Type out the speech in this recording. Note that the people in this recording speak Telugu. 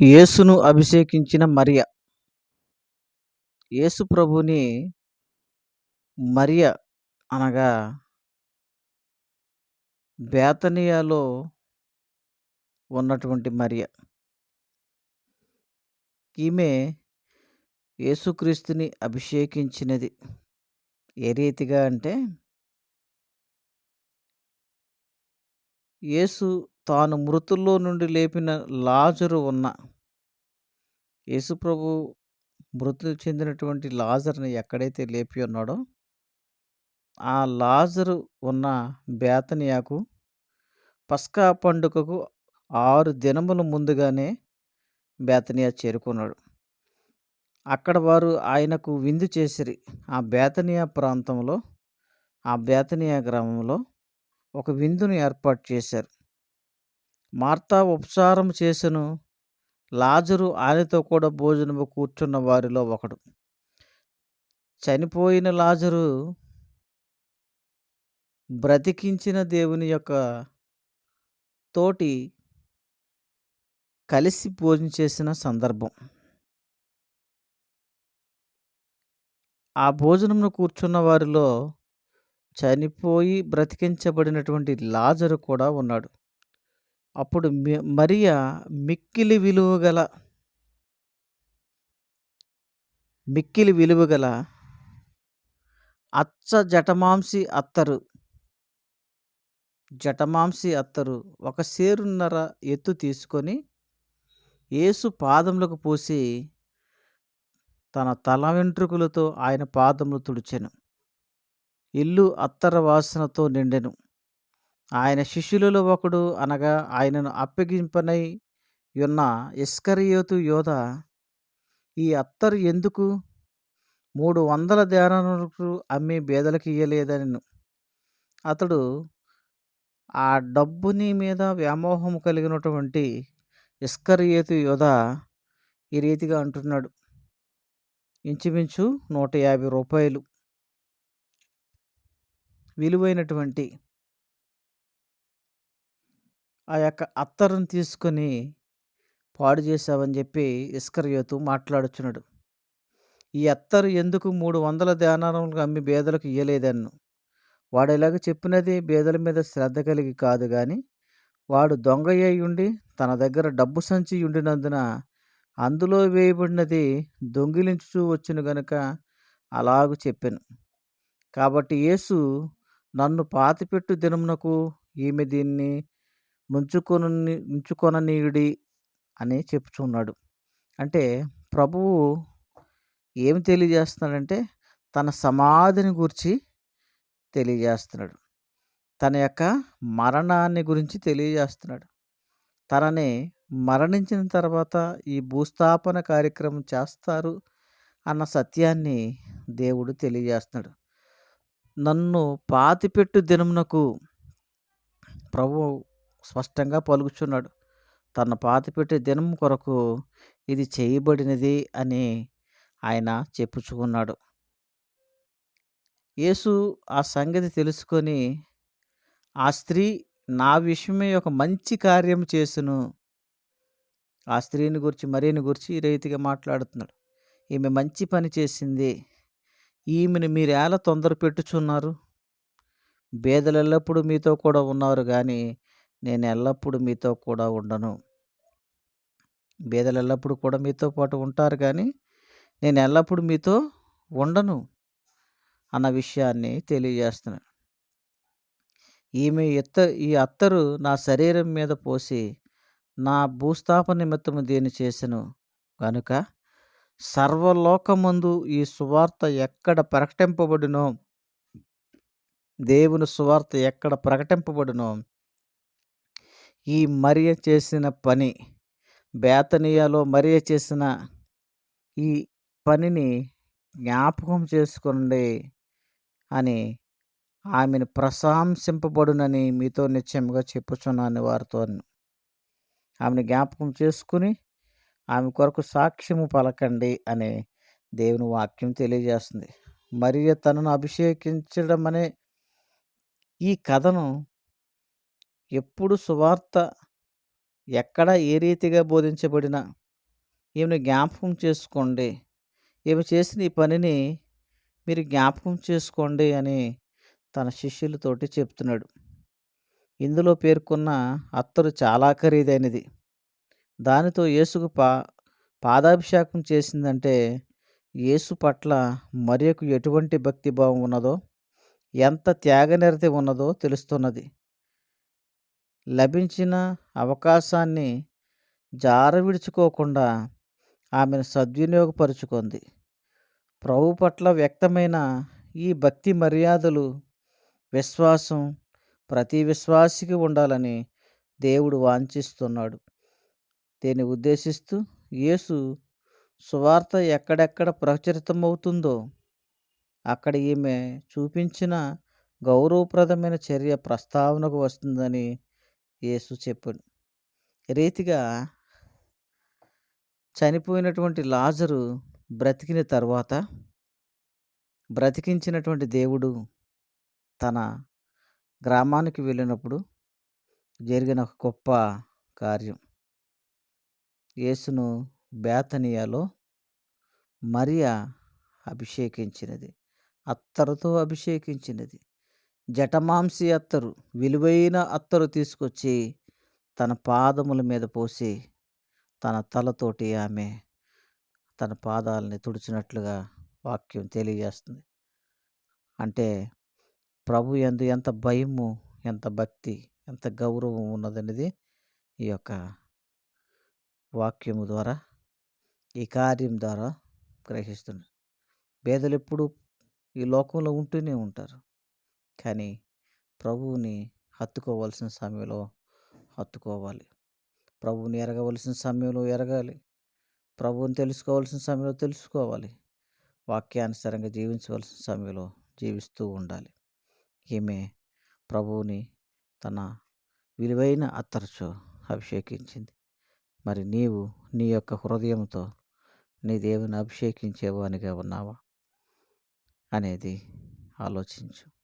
యేసును అభిషేకించిన మరియ. యేసు ప్రభుని మరియ అనగా బేతనియాలో ఉన్నటువంటి మరియ. ఈమె యేసుక్రీస్తుని అభిషేకించినది. ఏ రీతిగా అంటే, యేసు తాను మృతుల్లో నుండి లేపిన లాజరు యేసు ప్రభు మృతి చెందినటువంటి లాజరుని ఎక్కడైతే లేపి ఉన్నాడో, ఆ లాజరు ఉన్న బేతనియాకు పస్కా పండుగకు 6 దినముల ముందుగానే బేతనియా చేరుకున్నాడు. అక్కడ వారు ఆయనకు విందు చేసిరి. ఆ బేతనియా ప్రాంతంలో, ఆ బేతనియా గ్రామంలో ఒక విందును ఏర్పాటు చేశారు. మార్తా ఉపచారం చేసెను. లాజరు ఆయనతో కూడా భోజనము కూర్చున్న వారిలో ఒకడు. చనిపోయిన లాజరు బ్రతికించిన దేవుని యొక్క తోటి కలిసి భోజనం చేసిన సందర్భం. ఆ భోజనమును కూర్చున్న వారిలో చనిపోయి బ్రతికించబడినటువంటి లాజరు కూడా ఉన్నాడు. అప్పుడు మరియ మిక్కిలి విలువగల జటమాంసి అత్తరు ఒక సేరున్నర ఎత్తు తీసుకొని యేసు పాదములకు పూసి తన తల వెంట్రుకలతో ఆయన పాదములు తుడిచెను. ఇల్లు అత్తర వాసనతో నిండెను. ఆయన శిష్యులలో ఒకడు అనగా ఆయనను అప్పగింపనై యున్న ఇస్కరియోతు యోధ, ఈ అత్తరు ఎందుకు 300 దేనారములకు అమ్మి బేదలకు ఇయ్యలేదనెను. అతడు ఆ డబ్బుని మీద వ్యామోహం కలిగినటువంటి ఇస్కరియోతు యోధ ఈ రీతిగా అంటున్నాడు. ఇంచుమించు ₹150 విలువైనటువంటి ఆ యొక్క అత్తరును తీసుకొని పాడు చేశావని చెప్పి ఇస్కరియోతు మాట్లాడుచున్నాడు. ఈ అత్తరు ఎందుకు 300 దేనారములకు అమ్మి బేదలకు ఇయ్యలేదన్ను. వాడు ఇలాగ చెప్పినది బేదల మీద శ్రద్ధ కలిగి కాదు గాని, వాడు దొంగయ్యై ఉండి తన దగ్గర డబ్బు సంచి ఉండినందున అందులో వేయబడినది దొంగిలించుచూ వచ్చెను గనుక అలాగు చెప్పెను. కాబట్టి యేసు, నన్ను పాతిపెట్టు దినమునకు ఈమె దీన్ని ఉంచుకొననీయుడి అని చెప్పుచున్నాడు. అంటే ప్రభువు ఏమి తెలియజేస్తున్నాడంటే, తన సమాధిని గూర్చి తెలియజేస్తున్నాడు. తన యొక్క మరణాన్ని గురించి తెలియజేస్తున్నాడు. తనని మరణించిన తర్వాత ఈ భూస్థాపన కార్యక్రమం చేస్తారు అన్న సత్యాన్ని దేవుడు తెలియజేస్తున్నాడు. నన్ను పాతిపెట్టు దినమునకు ప్రభువు స్పష్టంగా పలుకుచున్నాడు. తన పాతిపెట్టే దినం కొరకు ఇది చేయబడినది అని ఆయన చెప్పుచుకున్నాడు. యేసు ఆ సంగతి తెలుసుకొని, ఆ స్త్రీ నా విషయమై ఒక మంచి కార్యం చేసెను. ఆ స్త్రీని గురించి, మరియను గురించి ఈ రీతిగా మాట్లాడుతున్నాడు. ఈమె మంచి పని చేసింది. ఈమెను మీరేలా తొందర పెట్టుచున్నారు? బేదలు ఎల్లప్పుడూ మీతో కూడా ఉన్నారు గాని, నేను ఎల్లప్పుడూ మీతో కూడా ఉండను. బేదలు ఎల్లప్పుడూ కూడా మీతో పాటు ఉంటారు గాని, నేను ఎల్లప్పుడూ మీతో ఉండను అన్న విషయాన్ని తెలియజేస్తున్నాడు. ఈ అత్తరు నా శరీరం మీద పోసి నా భూస్థాపన నిమిత్తము దీన్ని చేసెను గనుక సర్వలోకమందు ఈ సువార్త ఎక్కడ ప్రకటింపబడునో, దేవుని సువార్త ఎక్కడ ప్రకటింపబడునో, ఈ మరియ చేసిన పని, బేతనియాలో మరియ చేసిన ఈ పనిని జ్ఞాపకం చేసుకోండి అని ఆమెను ప్రశంసింపబడునని మీతో నిశ్చయముగా చెప్పుచున్నాను వారితో. ఆమెను జ్ఞాపకం చేసుకుని ఆమె కొరకు సాక్ష్యము పలకండి అని దేవుని వాక్యం తెలియజేస్తుంది. మరియ తనను అభిషేకించడం అనే ఈ కథను ఎప్పుడు సువార్త ఎక్కడ ఏ రీతిగా బోధించబడినా, ఈమెను జ్ఞాపకం చేసుకోండి. ఈమె చేసిన ఈ పనిని మీరు జ్ఞాపకం చేసుకోండి అని తన శిష్యులతోటి చెప్తున్నాడు. ఇందులో పేర్కొన్న అత్తరు చాలా ఖరీదైనది. దానితో యేసుకు పాదాభిషేకం చేసిందంటే యేసు పట్ల మరియకు ఎటువంటి భక్తిభావం ఉన్నదో, ఎంత త్యాగనిరతి ఉన్నదో తెలుస్తున్నది. లభించిన అవకాశాన్ని జారవిడుచుకోకుండా ఆమెను సద్వినియోగపరుచుకుంది. ప్రభువు పట్ల వ్యక్తమైన ఈ భక్తి మర్యాదలు, విశ్వాసం ప్రతి విశ్వాసికి ఉండాలని దేవుడు వాంఛిస్తున్నాడు. దీన్ని ఉద్దేశిస్తూ యేసు సువార్త ఎక్కడెక్కడ ప్రచురితమవుతుందో అక్కడ ఈమె చూపించిన గౌరవప్రదమైన చర్య ప్రస్తావనకు వస్తుందని యేసు చెప్పాడు. రీతిగా చనిపోయినటువంటి లాజరు బ్రతికిన తర్వాత బ్రతికించినటువంటి దేవుడు తన గ్రామానికి వెళ్ళినప్పుడు జరిగిన ఒక గొప్ప కార్యం. యేసును బేతనియాలో మరియ అభిషేకించినది. అత్తరుతో అభిషేకించినది. జటమాంసి అత్తరు, విలువైన అత్తరు తీసుకొచ్చి తన పాదముల మీద పోసి తన తలతోటి ఆమె తన పాదాలని తుడిచినట్లుగా వాక్యం తెలియజేస్తుంది. అంటే ప్రభు యందు ఎంత భయము, ఎంత భక్తి, ఎంత గౌరవం ఉన్నదనేది ఈ యొక్క వాక్యము ద్వారా, ఈ కార్యం ద్వారా గ్రహిస్తున్నాం. పేదలెప్పుడు ఈ లోకంలో ఉంటూనే ఉంటారు. కానీ ప్రభువుని హత్తుకోవాల్సిన సమయంలో హత్తుకోవాలి. ప్రభువుని ఎరగవలసిన సమయంలో ఎరగాలి. ప్రభువుని తెలుసుకోవాల్సిన సమయంలో తెలుసుకోవాలి. వాక్యానుసారంగా జీవించవలసిన సమయంలో జీవిస్తూ ఉండాలి. ఈమె ప్రభువుని తన విలువైన అత్తరుతో అభిషేకించింది. మరి నీవు నీ యొక్క హృదయంతో నీ దేవుని అభిషేకించేవానిగా ఉన్నావా అనేది ఆలోచించు.